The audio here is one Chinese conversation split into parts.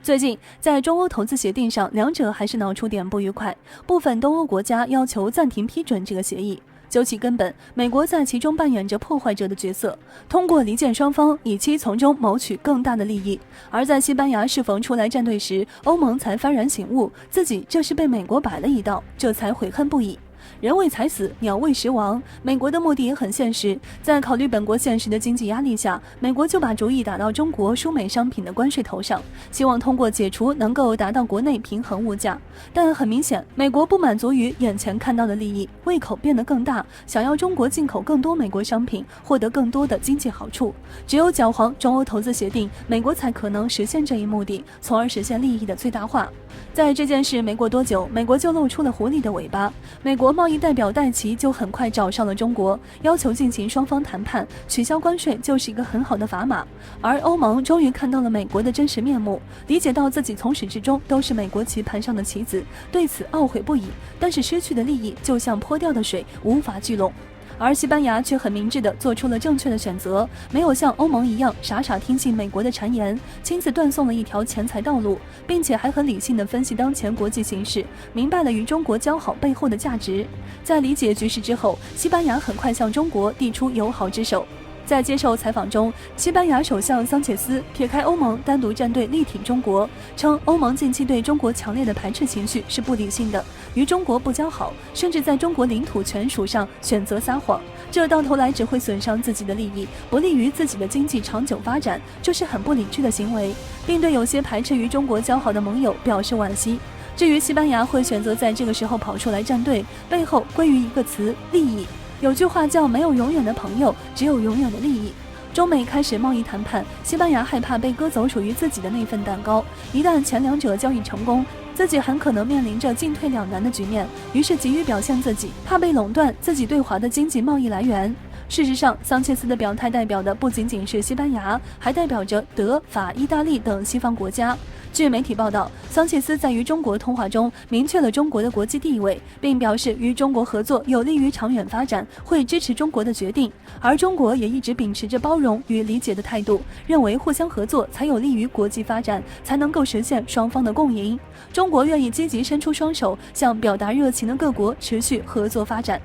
最近，在中欧投资协定上，两者还是闹出点不愉快，部分东欧国家要求暂停批准这个协议。究其根本，美国在其中扮演着破坏者的角色，通过离间双方，以期从中谋取更大的利益。而在西班牙适逢出来站队时，欧盟才幡然醒悟，自己这是被美国摆了一道，这才悔恨不已。人为财死，鸟为食亡。美国的目的也很现实，在考虑本国现实的经济压力下，美国就把主意打到中国输美商品的关税头上，希望通过解除能够达到国内平衡物价。但很明显，美国不满足于眼前看到的利益，胃口变得更大，想要中国进口更多美国商品，获得更多的经济好处。只有搅黄中欧投资协定，美国才可能实现这一目的，从而实现利益的最大化。在这件事没过多久，美国就露出了狐狸的尾巴。美国贸易代表戴奇就很快找上了中国，要求进行双方谈判，取消关税就是一个很好的砝码。而欧盟终于看到了美国的真实面目，理解到自己从始至终都是美国棋盘上的棋子，对此懊悔不已。但是失去的利益就像泼掉的水，无法聚拢。而西班牙却很明智地做出了正确的选择，没有像欧盟一样傻傻听信美国的谗言，亲自断送了一条钱财道路，并且还很理性地分析当前国际形势，明白了与中国交好背后的价值。在理解局势之后，西班牙很快向中国递出友好之手。在接受采访中，西班牙首相桑切斯撇开欧盟，单独站队力挺中国，称欧盟近期对中国强烈的排斥情绪是不理性的，与中国不交好，甚至在中国领土权属上选择撒谎，这到头来只会损伤自己的利益，不利于自己的经济长久发展，这是很不理智的行为，并对有些排斥与中国交好的盟友表示惋惜。至于西班牙会选择在这个时候跑出来站队，背后归于一个词：利益。有句话叫没有永远的朋友，只有永远的利益。中美开始贸易谈判，西班牙害怕被割走属于自己的那份蛋糕，一旦前两者交易成功，自己很可能面临着进退两难的局面，于是急于表现自己，怕被垄断自己对华的经济贸易来源。事实上，桑切斯的表态代表的不仅仅是西班牙，还代表着德、法、意大利等西方国家。据媒体报道，桑切斯在与中国通话中明确了中国的国际地位，并表示与中国合作有利于长远发展，会支持中国的决定。而中国也一直秉持着包容与理解的态度，认为互相合作才有利于国际发展，才能够实现双方的共赢。中国愿意积极伸出双手，向表达热情的各国持续合作发展。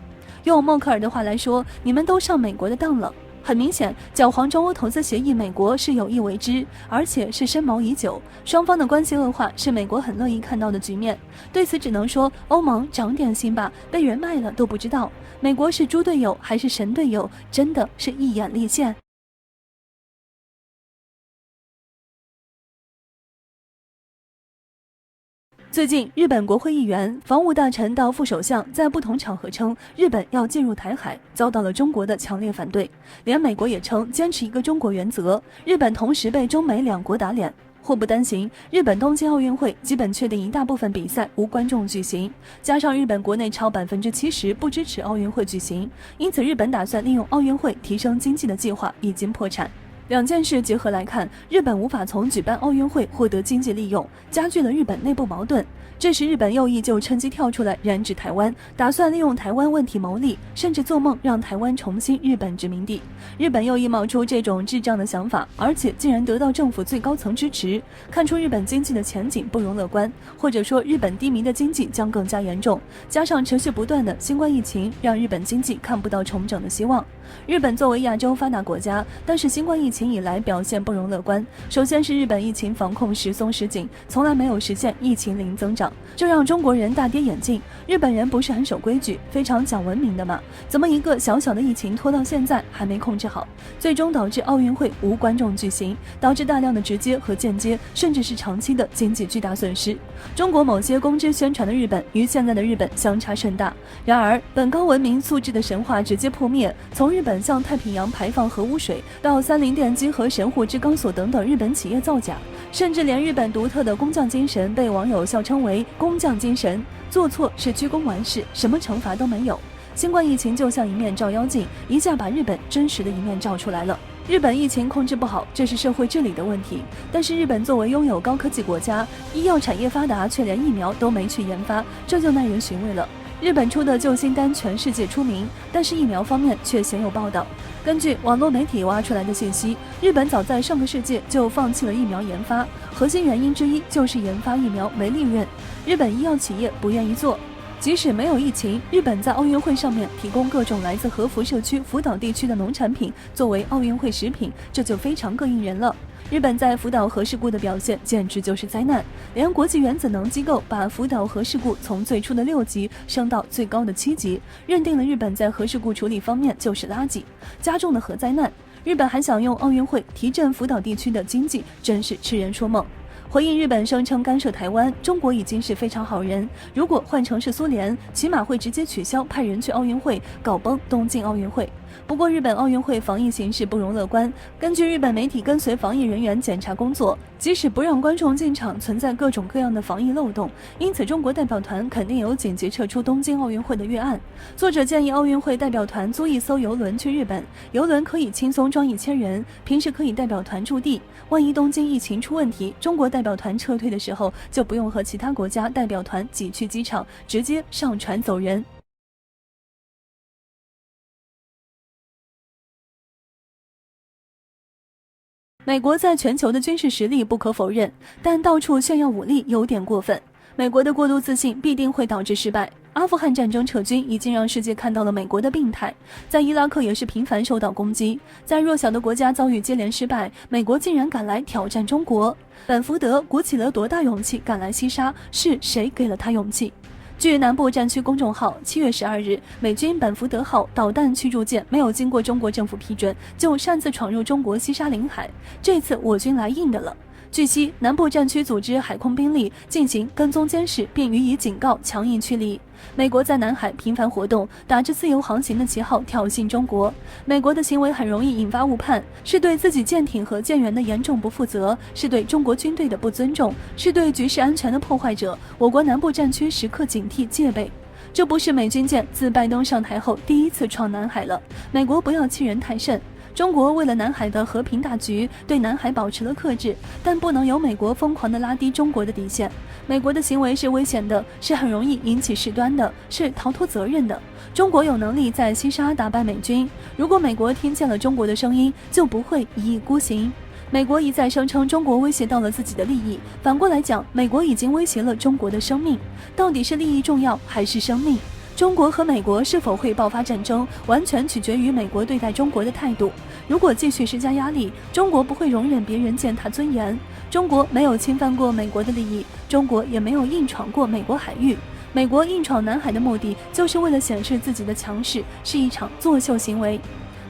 用默克尔的话来说，你们都上美国的当了。很明显，搅黄中欧投资协议，美国是有意为之，而且是深谋已久。双方的关系恶化是美国很乐意看到的局面。对此只能说，欧盟长点心吧，被人卖了都不知道。美国是猪队友还是神队友，真的是一眼立现。最近，日本国会议员、防务大臣到副首相在不同场合称日本要进入台海，遭到了中国的强烈反对。连美国也称坚持一个中国原则，日本同时被中美两国打脸。祸不单行，日本东京奥运会基本确定一大部分比赛无观众举行，加上日本国内超70%不支持奥运会举行，因此日本打算利用奥运会提升经济的计划已经破产。两件事结合来看，日本无法从举办奥运会获得经济利用，加剧了日本内部矛盾。这时日本右翼就趁机跳出来染指台湾，打算利用台湾问题牟利，甚至做梦让台湾重新日本殖民地。日本右翼冒出这种智障的想法，而且竟然得到政府最高层支持，看出日本经济的前景不容乐观，或者说日本低迷的经济将更加严重，加上持续不断的新冠疫情，让日本经济看不到重整的希望。日本作为亚洲发达国家，但是新冠疫情以来表现不容乐观。首先是日本疫情防控时松时紧，从来没有实现疫情零增长，这让中国人大跌眼镜。日本人不是很守规矩，非常讲文明的嘛？怎么一个小小的疫情拖到现在还没控制好，最终导致奥运会无观众举行，导致大量的直接和间接，甚至是长期的经济巨大损失。中国某些公知宣传的日本与现在的日本相差甚大。然而，本高文明素质的神话直接破灭，从日本向太平洋排放核污水，到三菱电机和神户制钢所等等日本企业造假，甚至连日本独特的工匠精神被网友笑称为工匠精神，做错是鞠躬完事，什么惩罚都没有。新冠疫情就像一面照妖镜，一下把日本真实的一面照出来了。日本疫情控制不好，这是社会治理的问题，但是日本作为拥有高科技国家，医药产业发达，却连疫苗都没去研发，这就耐人寻味了。日本出的救心丹全世界出名，但是疫苗方面却鲜有报道。根据网络媒体挖出来的信息，日本早在上个世纪就放弃了疫苗研发，核心原因之一就是研发疫苗没利润，日本医药企业不愿意做。即使没有疫情，日本在奥运会上面提供各种来自核辐射区福岛地区的农产品作为奥运会食品，这就非常膈应人了。日本在福岛核事故的表现简直就是灾难，连国际原子能机构把福岛核事故从最初的6级升到最高的7级，认定了日本在核事故处理方面就是垃圾，加重了核灾难。日本还想用奥运会提振福岛地区的经济，真是痴人说梦。回应日本声称干涉台湾，中国已经是非常好人，如果换成是苏联，起码会直接取消派人去奥运会，搞崩东京奥运会。不过日本奥运会防疫形势不容乐观，根据日本媒体跟随防疫人员检查工作，即使不让观众进场，存在各种各样的防疫漏洞，因此中国代表团肯定有紧急撤出东京奥运会的预案。作者建议奥运会代表团租一艘邮轮去日本，邮轮可以轻松装1000人，平时可以代表团驻地，万一东京疫情出问题，中国代表团撤退的时候就不用和其他国家代表团挤去机场，直接上船走人。美国在全球的军事实力不可否认，但到处炫耀武力有点过分。美国的过度自信必定会导致失败。阿富汗战争撤军已经让世界看到了美国的病态，在伊拉克也是频繁受到攻击。在弱小的国家遭遇接连失败，美国竟然敢来挑战中国。本福德鼓起了多大勇气赶来西沙，是谁给了他勇气？据南部战区公众号7月12日，美军本福德号导弹驱逐舰没有经过中国政府批准，就擅自闯入中国西沙领海。这次我军来硬的了。据悉，南部战区组织海空兵力进行跟踪监视，并予以警告，强硬驱离。美国在南海频繁活动，打着自由航行的旗号挑衅中国。美国的行为很容易引发误判，是对自己舰艇和舰员的严重不负责，是对中国军队的不尊重，是对局势安全的破坏者。我国南部战区时刻警惕戒备。这不是美军舰自拜登上台后第一次闯南海了，美国不要欺人太甚。中国为了南海的和平大局，对南海保持了克制，但不能由美国疯狂地拉低中国的底线。美国的行为是危险的，是很容易引起事端的，是逃脱责任的。中国有能力在西沙打败美军，如果美国听见了中国的声音，就不会一意孤行。美国一再声称中国威胁到了自己的利益，反过来讲，美国已经威胁了中国的生命。到底是利益重要还是生命？中国和美国是否会爆发战争，完全取决于美国对待中国的态度。如果继续施加压力，中国不会容忍别人践踏尊严。中国没有侵犯过美国的利益，中国也没有硬闯过美国海域。美国硬闯南海的目的，就是为了显示自己的强势，是一场作秀行为。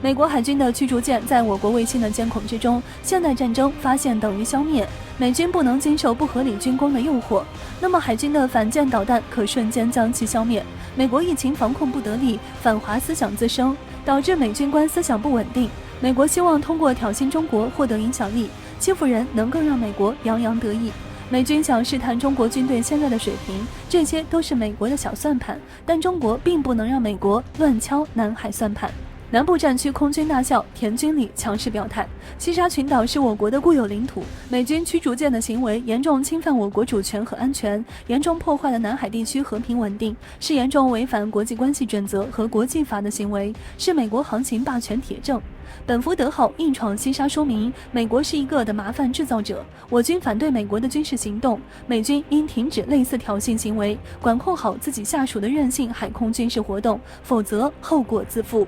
美国海军的驱逐舰在我国卫星的监控之中，现代战争发现等于消灭，美军不能经受不合理军工的诱惑，那么海军的反舰导弹可瞬间将其消灭。美国疫情防控不得力，反华思想滋生，导致美军官思想不稳定。美国希望通过挑衅中国获得影响力，欺负人能够让美国洋洋得意。美军想试探中国军队现在的水平，这些都是美国的小算盘，但中国并不能让美国乱敲南海算盘。南部战区空军大校田军礼强势表态，西沙群岛是我国的固有领土，美军驱逐舰的行为严重侵犯我国主权和安全，严重破坏了南海地区和平稳定，是严重违反国际关系准则和国际法的行为，是美国航行霸权铁证。本福德号硬闯西沙，说明美国是一个的麻烦制造者。我军反对美国的军事行动，美军应停止类似挑衅行为，管控好自己下属的任性海空军事活动，否则后果自负。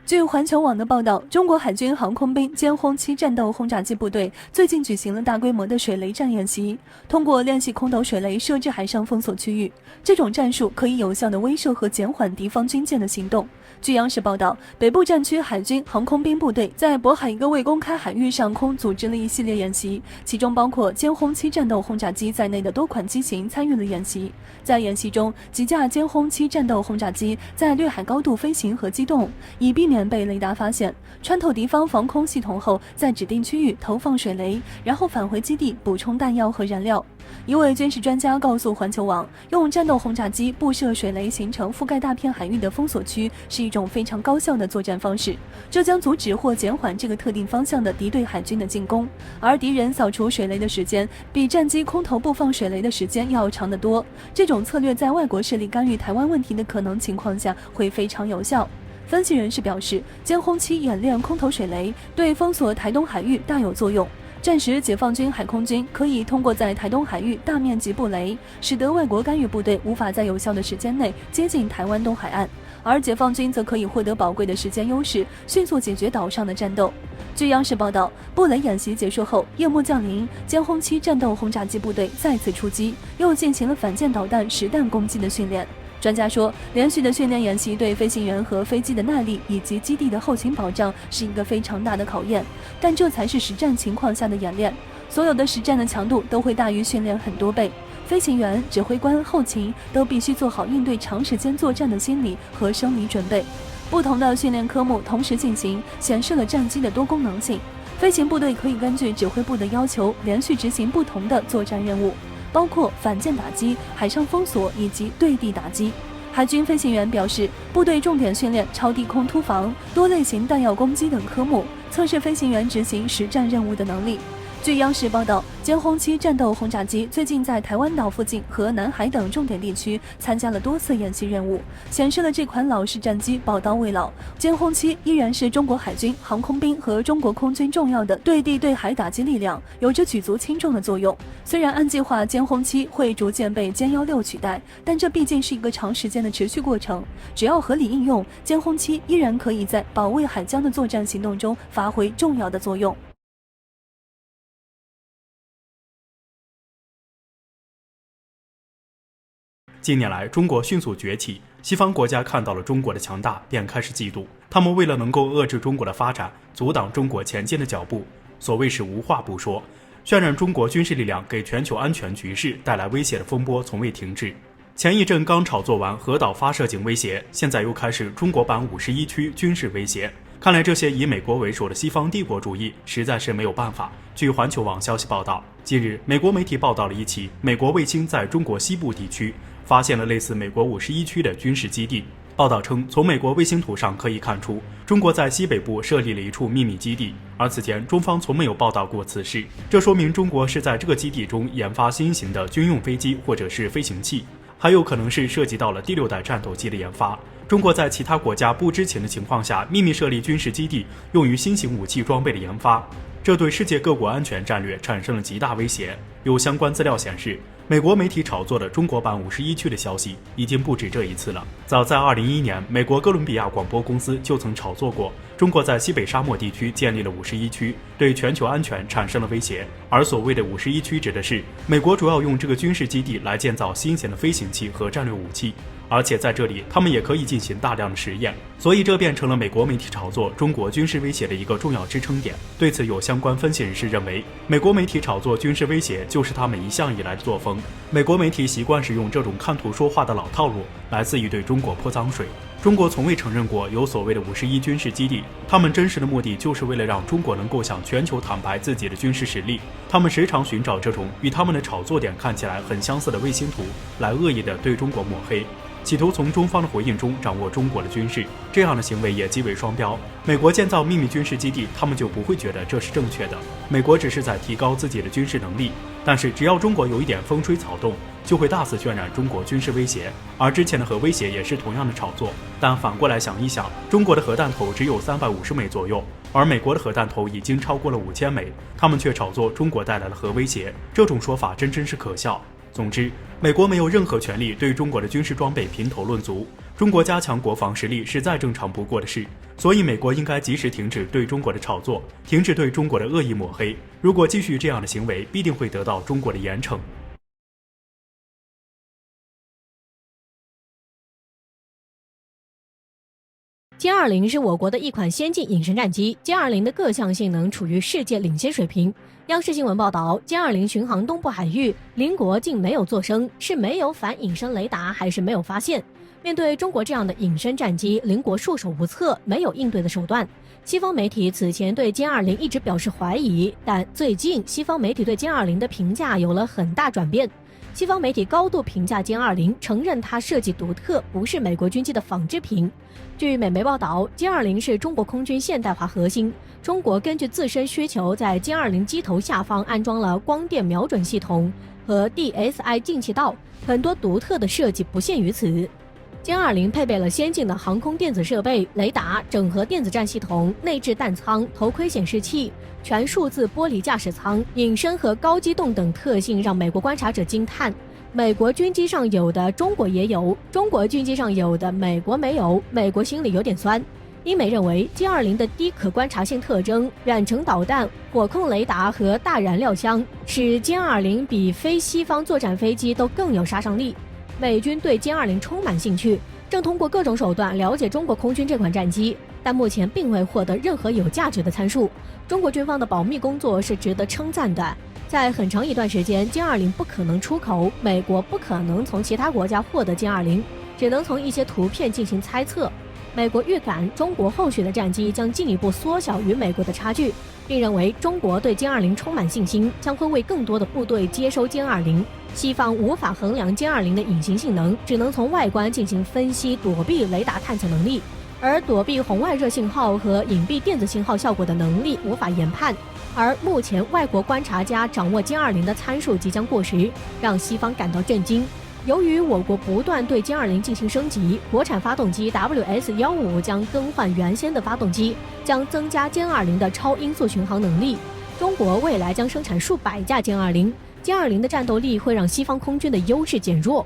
据环球网的报道，中国海军航空兵歼轰7战斗轰炸机部队最近举行了大规模的水雷战演习，通过练习空投水雷设置海上封锁区域。这种战术可以有效地威慑和减缓敌方军舰的行动。据央视报道，北部战区海军航空兵部队在渤海一个未公开海域上空组织了一系列演习，其中包括歼轰7战斗轰炸机在内的多款机型参与了演习。在演习中，几架歼轰7战斗轰炸机在掠海高度飞行和机动，以避免被雷达发现，穿透敌方防空系统后，在指定区域投放水雷，然后返回基地补充弹药和燃料。一位军事专家告诉环球网，用战斗轰炸机布设水雷形成覆盖大片海域的封锁区是是一种非常高效的作战方式，这将阻止或减缓这个特定方向的敌对海军的进攻，而敌人扫除水雷的时间比战机空投布放水雷的时间要长得多。这种策略在外国势力干预台湾问题的可能情况下会非常有效。分析人士表示，歼轰7演练空投水雷对封锁台东海域大有作用。战时解放军海空军可以通过在台东海域大面积布雷，使得外国干预部队无法在有效的时间内接近台湾东海岸，而解放军则可以获得宝贵的时间优势，迅速解决岛上的战斗。据央视报道，布雷演习结束后，夜幕降临，歼轰7战斗轰炸机部队再次出击，又进行了反舰导弹实弹攻击的训练。专家说，连续的训练演习对飞行员和飞机的耐力以及基地的后勤保障是一个非常大的考验，但这才是实战情况下的演练，所有的实战的强度都会大于训练很多倍。飞行员、指挥官、后勤都必须做好应对长时间作战的心理和生理准备。不同的训练科目同时进行，显示了战机的多功能性。飞行部队可以根据指挥部的要求，连续执行不同的作战任务，包括反舰打击、海上封锁以及对地打击。海军飞行员表示，部队重点训练超低空突防、多类型弹药攻击等科目，测试飞行员执行实战任务的能力。据央视报道，歼轰7战斗轰炸机最近在台湾岛附近和南海等重点地区参加了多次演习任务，显示了这款老式战机宝刀未老。歼轰7依然是中国海军、航空兵和中国空军重要的对地对海打击力量，有着举足轻重的作用。虽然按计划歼轰7会逐渐被歼16取代，但这毕竟是一个长时间的持续过程。只要合理应用，歼轰7依然可以在保卫海疆的作战行动中发挥重要的作用。近年来，中国迅速崛起，西方国家看到了中国的强大，便开始嫉妒。他们为了能够遏制中国的发展，阻挡中国前进的脚步，所谓是无话不说，渲染中国军事力量给全球安全局势带来威胁的风波从未停止。前一阵刚炒作完核岛发射井威胁，现在又开始中国版51区军事威胁。看来这些以美国为首的西方帝国主义实在是没有办法。据环球网消息报道，近日美国媒体报道了一起美国卫星在中国西部地区发现了类似美国51区的军事基地。报道称，从美国卫星图上可以看出，中国在西北部设立了一处秘密基地，而此前中方从没有报道过此事。这说明中国是在这个基地中研发新型的军用飞机或者是飞行器，还有可能是涉及到了第6代战斗机的研发。中国在其他国家不知情的情况下秘密设立军事基地，用于新型武器装备的研发，这对世界各国安全战略产生了极大威胁。有相关资料显示，美国媒体炒作的中国版51区的消息已经不止这一次了。早在2011年，美国哥伦比亚广播公司就曾炒作过中国在西北沙漠地区建立了51区，对全球安全产生了威胁。而所谓的51区指的是美国主要用这个军事基地来建造新型的飞行器和战略武器，而且在这里他们也可以进行大量的实验，所以这变成了美国媒体炒作中国军事威胁的一个重要支撑点。对此，有相关分析人士认为，美国媒体炒作军事威胁就是他们一向以来的作风。美国媒体习惯使用这种看图说话的老套路来肆意对中国泼脏水。中国从未承认过有所谓的51军事基地，他们真实的目的就是为了让中国能够向全球坦白自己的军事实力。他们时常寻找这种与他们的炒作点看起来很相似的卫星图，来恶意的对中国抹黑，企图从中方的回应中掌握中国的军事。这样的行为也极为双标。美国建造秘密军事基地，他们就不会觉得这是正确的。美国只是在提高自己的军事能力，但是只要中国有一点风吹草动，就会大肆渲染中国军事威胁。而之前的核威胁也是同样的炒作。但反过来想一想，中国的核弹头只有350枚左右，而美国的核弹头已经超过了5000枚，他们却炒作中国带来了核威胁，这种说法真是可笑。总之，美国没有任何权利对中国的军事装备评头论足，中国加强国防实力是再正常不过的事，所以美国应该及时停止对中国的炒作，停止对中国的恶意抹黑。如果继续这样的行为，必定会得到中国的严惩。歼20是我国的一款先进隐身战机，歼20的各项性能处于世界领先水平。央视新闻报道，歼20巡航东部海域，邻国竟没有作声，是没有反隐身雷达，还是没有发现？面对中国这样的隐身战机，邻国束手无策，没有应对的手段。西方媒体此前对歼20一直表示怀疑，但最近西方媒体对歼20的评价有了很大转变。西方媒体高度评价歼20，承认它设计独特，不是美国军机的仿制品。据美媒报道，歼20是中国空军现代化核心。中国根据自身需求，在歼20机头下方安装了光电瞄准系统和 DSI 进气道，很多独特的设计不限于此。歼20配备了先进的航空电子设备、雷达、整合电子战系统、内置弹舱、头盔显示器、全数字玻璃驾驶舱、隐身和高机动等特性，让美国观察者惊叹。美国军机上有的，中国也有；中国军机上有的，美国没有。美国心里有点酸。英美认为，歼20的低可观察性特征、远程导弹、火控雷达和大燃料箱，使歼20比非西方作战飞机都更有杀伤力。美军对歼20充满兴趣，正通过各种手段了解中国空军这款战机，但目前并未获得任何有价值的参数。中国军方的保密工作是值得称赞的。在很长一段时间，歼20不可能出口，美国不可能从其他国家获得歼20，只能从一些图片进行猜测。美国预感中国后续的战机将进一步缩小与美国的差距，并认为中国对歼20充满信心，将会为更多的部队接收歼20。西方无法衡量歼20的隐形性能，只能从外观进行分析躲避雷达探测能力，而躲避红外热信号和隐蔽电子信号效果的能力无法研判。而目前外国观察家掌握歼20的参数即将过时，让西方感到震惊。由于我国不断对歼20进行升级，国产发动机 WS-15将更换原先的发动机，将增加歼20的超音速巡航能力。中国未来将生产数百架歼20，歼20的战斗力会让西方空军的优势减弱。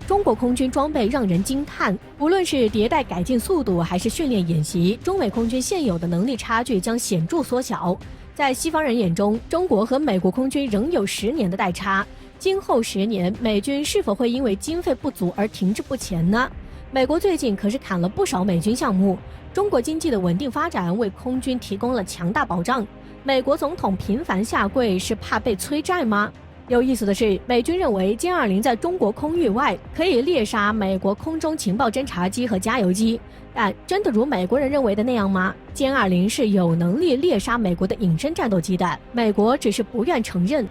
中国空军装备让人惊叹，无论是迭代改进速度还是训练演习，中美空军现有的能力差距将显著缩小。在西方人眼中，中国和美国空军仍有10年的代差。今后10年，美军是否会因为经费不足而停滞不前呢？美国最近可是砍了不少美军项目，中国经济的稳定发展为空军提供了强大保障。美国总统频繁下跪是怕被催债吗？有意思的是，美军认为歼20在中国空域外可以猎杀美国空中情报侦察机和加油机，但真的如美国人认为的那样吗？歼20是有能力猎杀美国的隐身战斗机的，美国只是不愿承认。